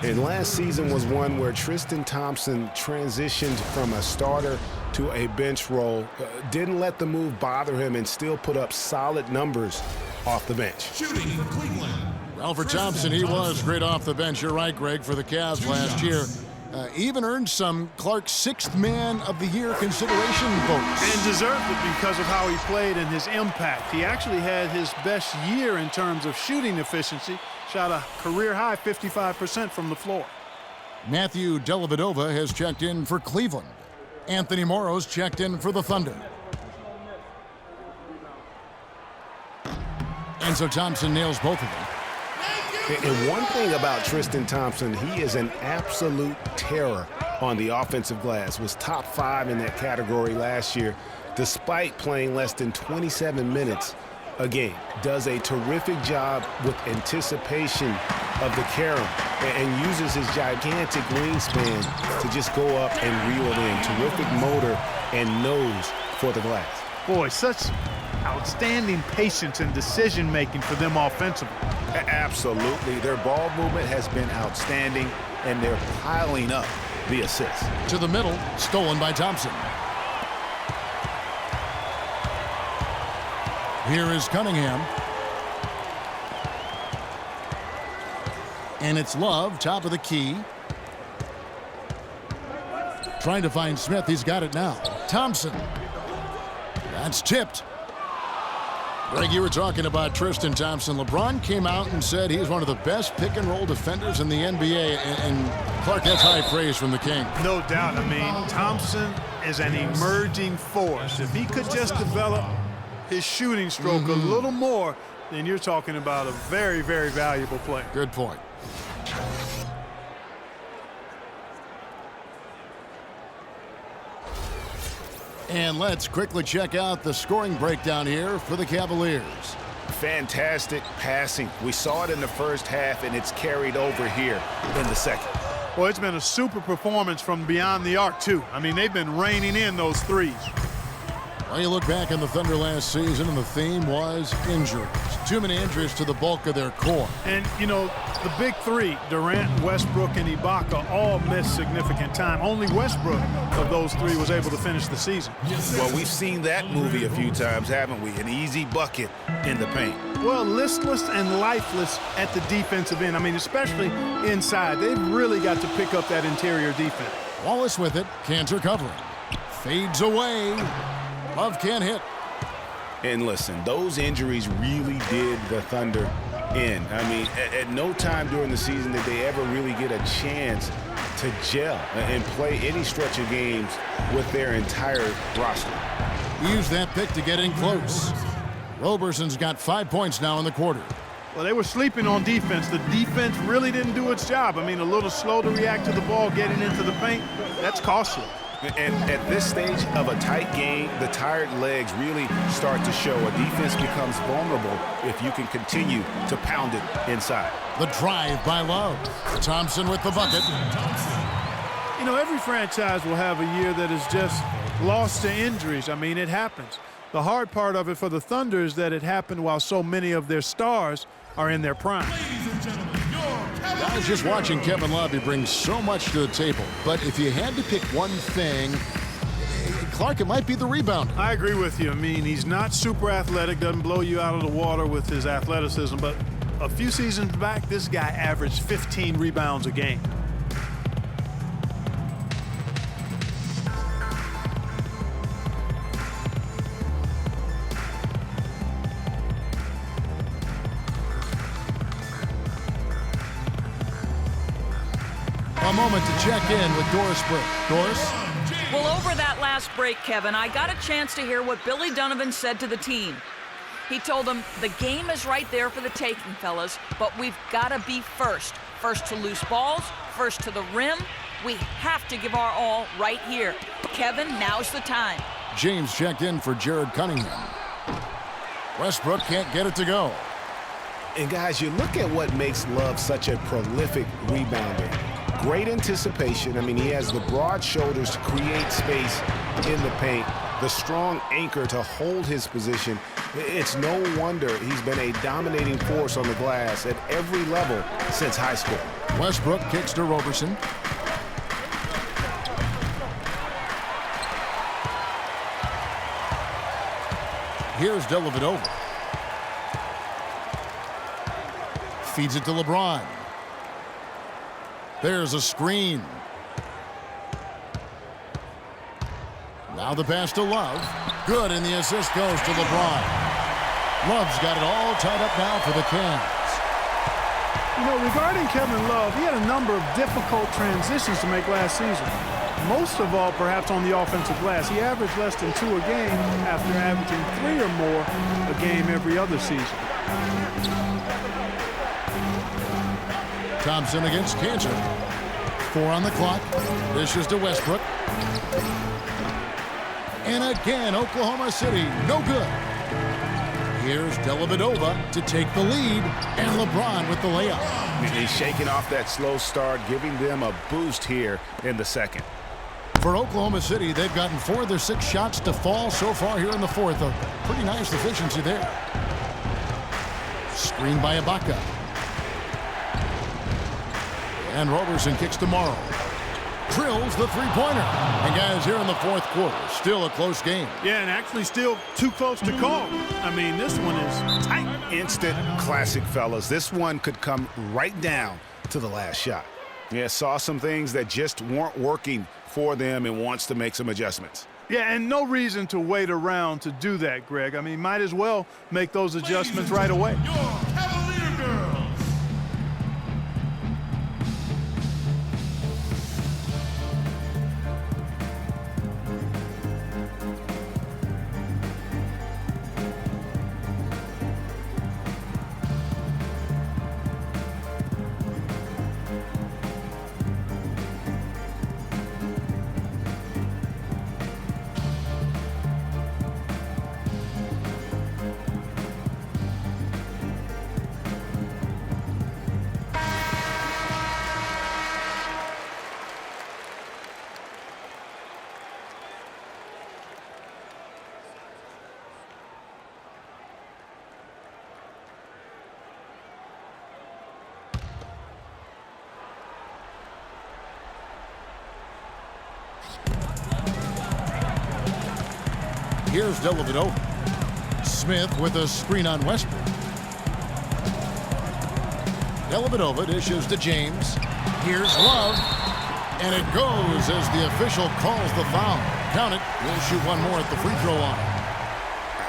And last season was one where Tristan Thompson transitioned from a starter to a bench role. Didn't let the move bother him and still put up solid numbers off the bench. Shooting for Cleveland. Well, for Thompson, he was great off the bench. You're right, Greg, for the Cavs last year. Even earned some Clark's 6th Man of the Year consideration votes. And deserved it because of how he played and his impact. He actually had his best year in terms of shooting efficiency. Shot a career-high 55% from the floor. Matthew Dellavedova has checked in for Cleveland. Anthony Morrow's checked in for the Thunder. And so Thompson nails both of them. And one thing about Tristan Thompson, he is an absolute terror on the offensive glass. Was top 5 in that category last year, despite playing less than 27 minutes a game. Does a terrific job with anticipation of the carom and uses his gigantic wingspan to just go up and reel it in. Terrific motor and nose for the glass. Boy, such outstanding patience and decision-making for them offensively. Absolutely. Their ball movement has been outstanding, and they're piling up the assists. To the middle, stolen by Thompson. Here is Cunningham. And it's Love, top of the key. Trying to find Smith. He's got it now. Thompson. That's tipped. Greg, you were talking about Tristan Thompson. LeBron came out and said he's one of the best pick-and-roll defenders in the NBA. And Clark, that's high praise from the King. No doubt. I mean, Thompson is an emerging force. If he could just develop his shooting stroke a little more, then you're talking about a very, very valuable player. Good point. And let's quickly check out the scoring breakdown here for the Cavaliers. Fantastic passing. We saw it in the first half, and it's carried over here in the second. Well, it's been a super performance from beyond the arc, too. I mean, they've been raining in those threes. Well, you look back on the Thunder last season, and the theme was injuries. Too many injuries to the bulk of their core. And, you know, the big three, Durant, Westbrook, and Ibaka, all missed significant time. Only Westbrook of those three was able to finish the season. Well, we've seen that movie a few times, haven't we? An easy bucket in the paint. Well, listless and lifeless at the defensive end. I mean, especially inside. They've really got to pick up that interior defense. Wallace with it. Cantor covering. Fades away. Love can't hit. And listen, those injuries really did the Thunder in. I mean, at no time during the season did they ever really get a chance to gel and play any stretch of games with their entire roster. Use that pick to get in close. Roberson's got 5 points now in the quarter. Well, they were sleeping on defense. The defense really didn't do its job. I mean, a little slow to react to the ball getting into the paint. That's costly. And at this stage of a tight game, the tired legs really start to show. A defense becomes vulnerable if you can continue to pound it inside. The drive by Love. Thompson with the bucket. You know, every franchise will have a year that is just lost to injuries. I mean, it happens. The hard part of it for the Thunder is that it happened while so many of their stars are in their prime. I was just watching Kevin Love. He brings so much to the table. But if you had to pick one thing, Clark, it might be the rebound. I agree with you. I mean, he's not super athletic, doesn't blow you out of the water with his athleticism. But a few seasons back, this guy averaged 15 rebounds a game. A moment to check in with Doris Burke. Doris? Well, over that last break, Kevin, I got a chance to hear what Billy Donovan said to the team. He told them, the game is right there for the taking, fellas, but we've got to be first. First to loose balls, first to the rim. We have to give our all right here. Kevin, now's the time. James checked in for Jared Cunningham. Westbrook can't get it to go. And guys, you look at what makes Love such a prolific rebounder. Great anticipation. I mean, he has the broad shoulders to create space in the paint, the strong anchor to hold his position. It's no wonder he's been a dominating force on the glass at every level since high school. Westbrook kicks to Roberson. Here's Dellavedova. Feeds it to LeBron. There's a screen. Now the pass to Love. Good, and the assist goes to LeBron. Love's got it all tied up now for the Cavs. You know, regarding Kevin Love, he had a number of difficult transitions to make last season. Most of all, perhaps on the offensive glass. He averaged less than 2 a game after averaging 3 or more a game every other season. Thompson against Cantor. 4 on the clock. Dishes to Westbrook. And again, Oklahoma City, no good. Here's Dellavedova to take the lead, and LeBron with the layup. He's shaking off that slow start, giving them a boost here in the second. For Oklahoma City, they've gotten 4 of their 6 shots to fall so far here in the fourth. A pretty nice efficiency there. Screened by Ibaka. And Roberson kicks to Morrow. drills the three-pointer. And guys, here in the fourth quarter, still a close game. Yeah, and actually still too close to call. I mean, this one is tight. Instant classic, fellas. This one could come right down to the last shot. Yeah, saw some things that just weren't working for them and wants to make some adjustments. Yeah, and no reason to wait around to do that, Greg. I mean, might as well make those adjustments right away. Your Cavalier girls. Here's Dellavedova. Smith with a screen on Westbrook. Dellavedova dishes to James. Here's Love. And it goes as the official calls the foul. Count it. We'll shoot one more at the free throw line.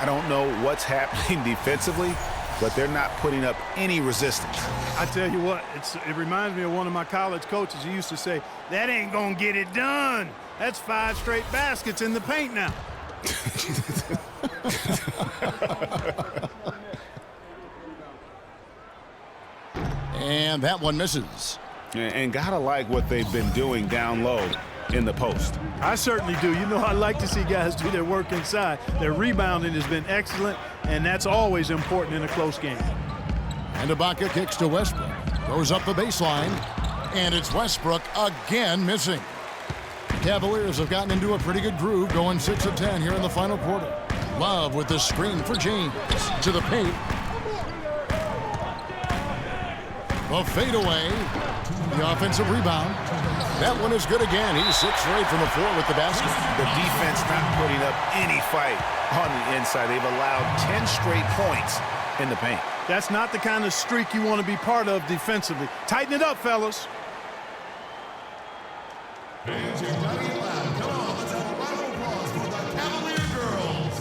I don't know what's happening defensively, but they're not putting up any resistance. I tell you what, it reminds me of one of my college coaches who used to say, that ain't gonna get it done. That's 5 straight baskets in the paint now. And that one misses. And gotta like what they've been doing down low in the post. I certainly do. You know, I like to see guys do their work inside. Their rebounding has been excellent, and that's always important in a close game. And Ibaka kicks to Westbrook. Goes up the baseline, and it's Westbrook again missing. Cavaliers have gotten into a pretty good groove, going 6 of 10 here in the final quarter. Love with the screen for James. To the paint. A fadeaway. The offensive rebound. That one is good again. He's 6 straight from the floor with the basket. The defense not putting up any fight on the inside. They've allowed 10 straight points in the paint. That's not the kind of streak you want to be part of defensively. Tighten it up, fellas. Fans, you're not even loud. Come on, let's have a round of applause for the Cavalier girls.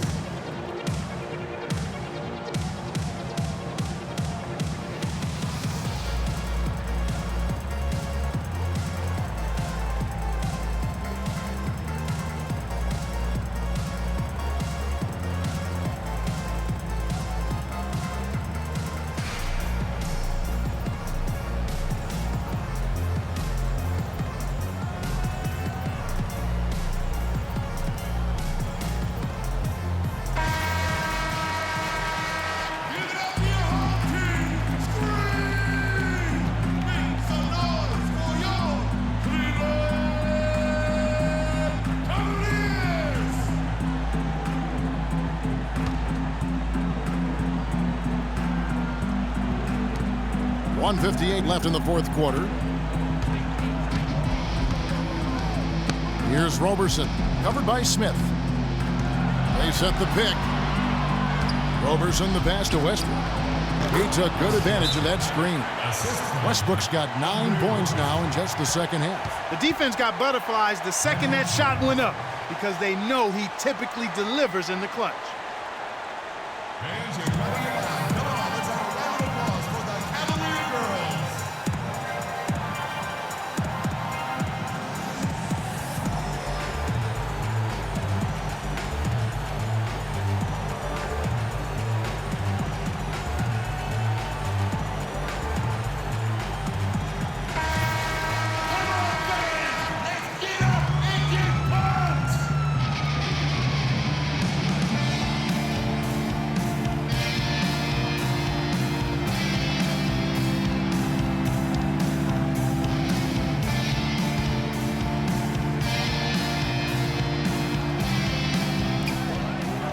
.158 left in the fourth quarter. Here's Roberson, covered by Smith. They set the pick. Roberson the pass to Westbrook. He took good advantage of that screen. Westbrook's got 9 points now in just the second half. The defense got butterflies the second that shot went up because they know he typically delivers in the clutch. Fans, you're not even loud. Come on, let's have a round of applause for the Cavalier girls.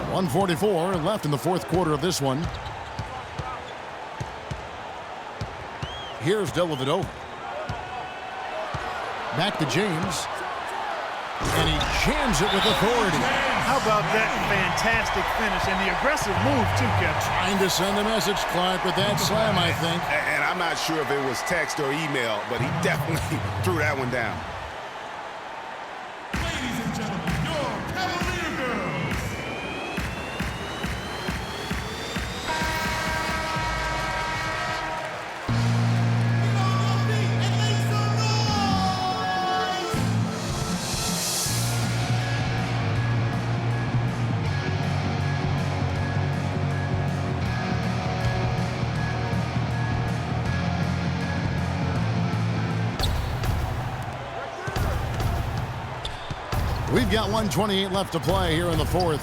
.144 left in the fourth quarter of this one. Here's Dellavedova. Back to James. And he jams it with authority. How about that fantastic finish and the aggressive move, too, Kevin? Trying to send a message, Clark, with that slam, I think. And I'm not sure if it was text or email, but he definitely threw that one down. Ladies and gentlemen, your Cavalier girls. We've got 1:28 left to play here in the fourth.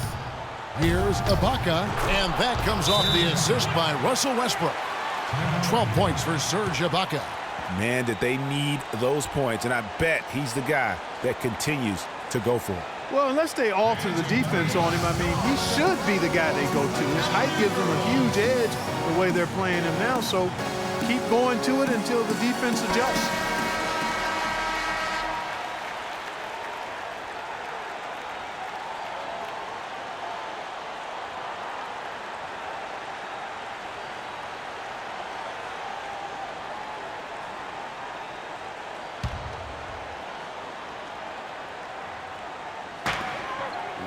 Here's Ibaka, and that comes off the assist by Russell Westbrook. 12 points for Serge Ibaka. Man, did they need those points, and I bet he's the guy that continues to go for it. Well, unless they alter the defense on him, I mean, he should be the guy they go to. His height gives them a huge edge the way they're playing him now, so keep going to it until the defense adjusts.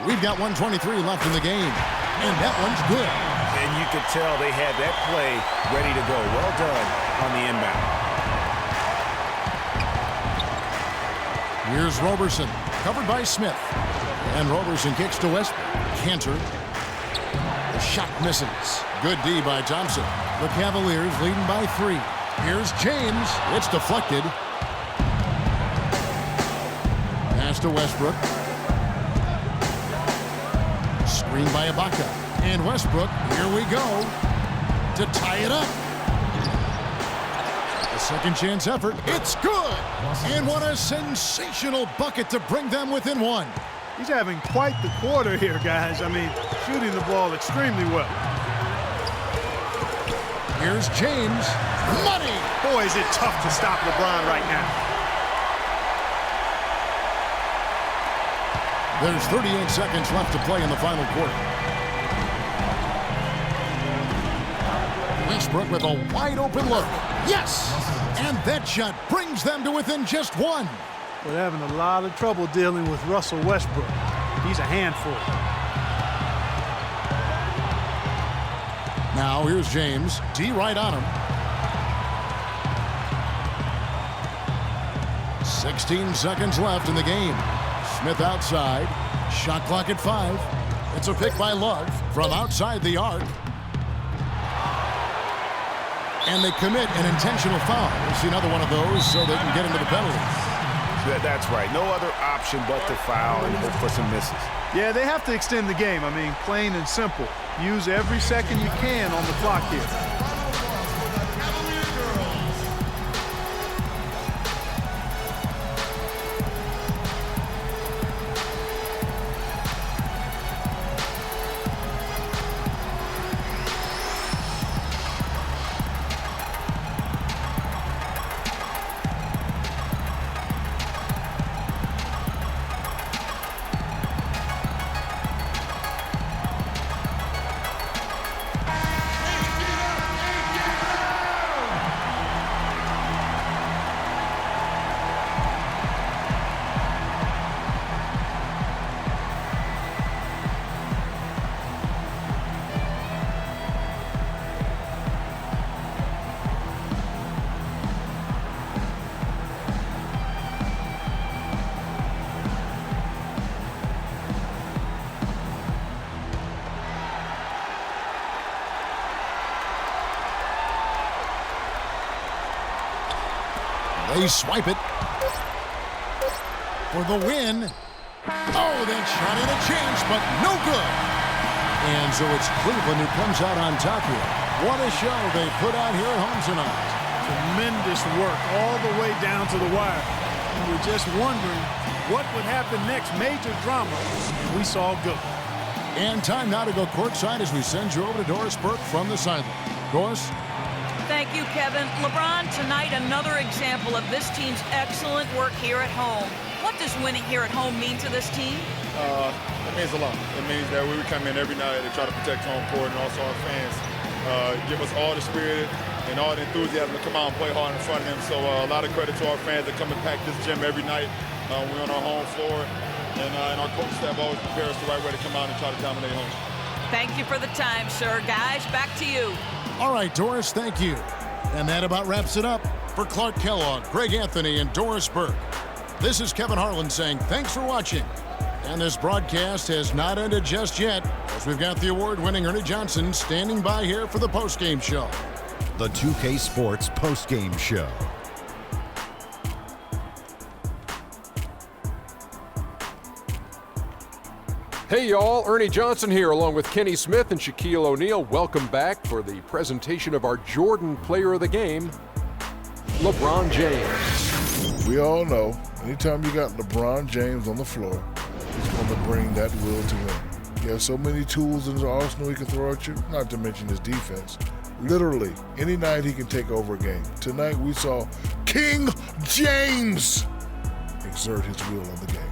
We've got 1:23 left in the game, and that one's good. And you could tell they had that play ready to go. Well done on the inbound. Here's Roberson, covered by Smith. And Roberson kicks to Westbrook. Cantor. The shot misses. Good D by Thompson. The Cavaliers leading by 3. Here's James. It's deflected. Pass to Westbrook. Screen by Ibaka. And Westbrook, here we go, to tie it up. A second chance effort. It's good. And what a sensational bucket to bring them within 1. He's having quite the quarter here, guys. I mean, shooting the ball extremely well. Here's James. Money! Boy, is it tough to stop LeBron right now. There's 38 seconds left to play in the final quarter. Westbrook with a wide open look. Yes! And that shot brings them to within just 1. We're having a lot of trouble dealing with Russell Westbrook. He's a handful. Now here's James. D right on him. 16 seconds left in the game. Smith outside. Shot clock at 5. It's a pick by Love from outside the arc. And they commit an intentional foul. We'll see another one of those so they can get into the penalties. That's right. No other option but to foul and hope for some misses. Yeah, they have to extend the game. I mean, plain and simple. Use every second you can on the clock here. They swipe it for the win. Oh, that shot had a chance, but no good. And so it's Cleveland who comes out on top here. What a show they put out here at home tonight. Tremendous work all the way down to the wire. We were just wondering what would happen next. Major drama, and we saw good. And time now to go courtside as we send you over to Doris Burke from the sideline. Doris? Thank you, Kevin. LeBron, tonight another example of this team's excellent work here at home. What does winning here at home mean to this team? It means a lot. It means that we come in every night to try to protect home court, and also our fans give us all the spirit and all the enthusiasm to come out and play hard in front of them. So a lot of credit to our fans that come and pack this gym every night. We're on our home floor, and our coaching staff always prepare us the right way to come out and try to dominate home. Thank you for the time, sir. Guys, back to you. All right, Doris, thank you. And that about wraps it up. For Clark Kellogg, Greg Anthony, and Doris Burke, this is Kevin Harlan saying thanks for watching. And this broadcast has not ended just yet, as we've got the award-winning Ernie Johnson standing by here for the postgame show. The 2K Sports postgame show. Hey y'all, Ernie Johnson here along with Kenny Smith and Shaquille O'Neal. Welcome back for the presentation of our Jordan Player of the Game, LeBron James. We all know, anytime you got LeBron James on the floor, he's going to bring that will to win. He has so many tools in his arsenal he can throw at you, not to mention his defense. Literally, any night he can take over a game. Tonight we saw King James exert his will in the game.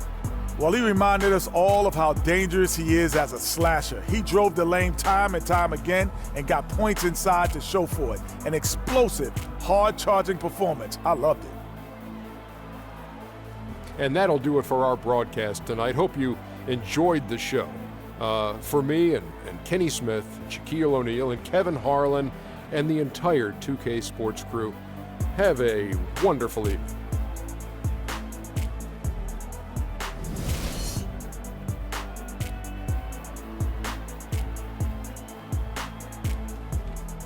Well, he reminded us all of how dangerous he is as a slasher. He drove the lane time and time again and got points inside to show for it. An explosive, hard-charging performance. I loved it. And that'll do it for our broadcast tonight. Hope you enjoyed the show. For me and Kenny Smith, Shaquille O'Neal, and Kevin Harlan, and the entire 2K Sports crew, have a wonderful evening.